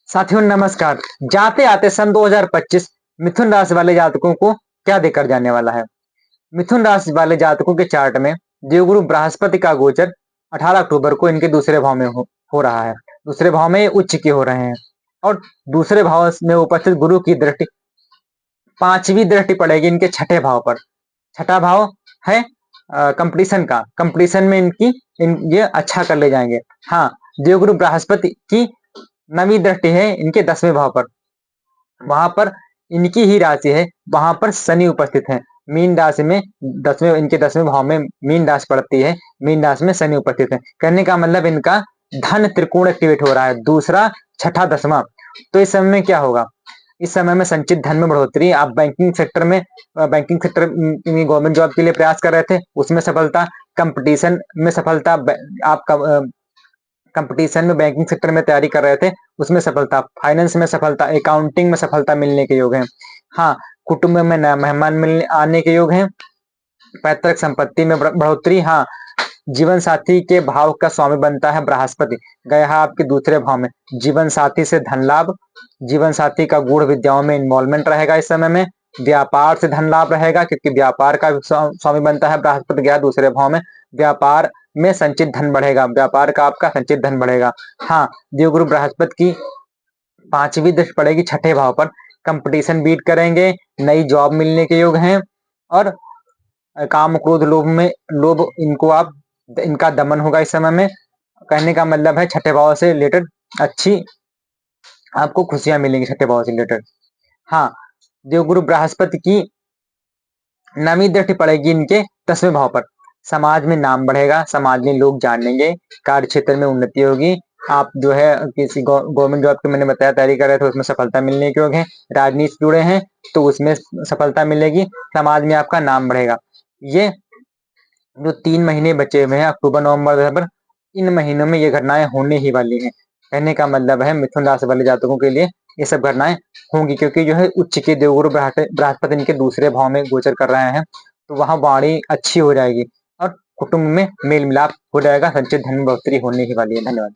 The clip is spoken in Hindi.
साथियों नमस्कार। जाते आते सन 2025 मिथुन राशि वाले जातकों को क्या देकर जाने वाला है। मिथुन राशि वाले जातकों के चार्ट में देवगुरु बृहस्पति का गोचर 18 अक्टूबर को इनके दूसरे भाव में हो रहा है। दूसरे भाव में ये उच्च के हो रहे हैं और दूसरे भाव में उपस्थित गुरु की दृष्टि पांचवी दृष्टि पड़ेगी इनके छठे भाव पर। छठा भाव है कंपटीशन का। कंपटीशन में ये अच्छा कर ले जाएंगे। हाँ, देवगुरु बृहस्पति की नवी दृष्टि है इनके 10वें भाव पर। वहां पर इनकी ही राशि है, वहां पर शनि उपस्थित है। मीन राशि में इनके 10वें भाव में मीन राशि पड़ती है। मीन राशि में शनि उपस्थित है। कहने का मतलब इनका धन त्रिकोण एक्टिवेट हो रहा है, दूसरा छठा 10वां। तो इस समय में क्या होगा, इस समय में संचित धन में बढ़ोतरी। आप बैंकिंग सेक्टर में गवर्नमेंट जॉब के लिए प्रयास कर रहे थे, उसमें सफलता। कंपटीशन में सफलता, आप कंपटीशन में बैंकिंग सेक्टर में तैयारी कर रहे थे, उसमें सफलता। फाइनेंस में सफलता, अकाउंटिंग में सफलता मिलने के योग हैं। हाँ, कुटुंब में नया मेहमान मिलने आने के योग हैं। पैतृक संपत्ति में बढ़ोतरी। हाँ, जीवन साथी के भाव का स्वामी बनता है बृहस्पति, गया है आपके दूसरे भाव में। जीवन साथी से धन लाभ, जीवन साथी का गूढ़ विद्याओं में इन्वॉल्वमेंट रहेगा इस समय में। व्यापार से धन लाभ रहेगा क्योंकि व्यापार का स्वामी बनता है बृहस्पति, गया दूसरे भाव में। व्यापार में संचित धन बढ़ेगा, व्यापार का आपका संचित धन बढ़ेगा। हाँ, देवगुरु बृहस्पति की पांचवी दृष्टि पड़ेगी छठे भाव पर। कंपटीशन बीट करेंगे, नई जॉब मिलने के योग हैं और काम क्रोध लोभ इनका दमन होगा इस समय में। कहने का मतलब है छठे भाव से रिलेटेड अच्छी आपको खुशियां मिलेंगी छठे भाव से रिलेटेड। हाँ, देवगुरु बृहस्पति की नवी दृष्टि पड़ेगी इनके 10वें भाव पर। समाज में नाम बढ़ेगा, समाज में लोग जानेंगे, कार्य क्षेत्र में उन्नति होगी। आप जो है किसी गवर्नमेंट जॉब की मैंने बताया तैयारी कर रहे थे, उसमें सफलता मिलने के योग है। राजनीति से जुड़े हैं तो उसमें सफलता मिलेगी। समाज में आपका नाम बढ़ेगा। ये जो 3 महीने बचे हुए हैं, अक्टूबर नवंबर दिसंबर, इन महीनों में ये घटनाएं होने ही वाली हैं। कहने का मतलब है मिथुन राशि वाले जातकों के लिए ये सब घटनाएं होंगी, क्योंकि जो है उच्च के देवगुरु बृहस्पति इनके दूसरे भाव में गोचर कर रहे हैं, तो वहां वाणी अच्छी हो जाएगी और कुटुंब में मेल मिलाप हो जाएगा। संचित धन बढ़ोतरी होने ही वाली है। धन्यवाद।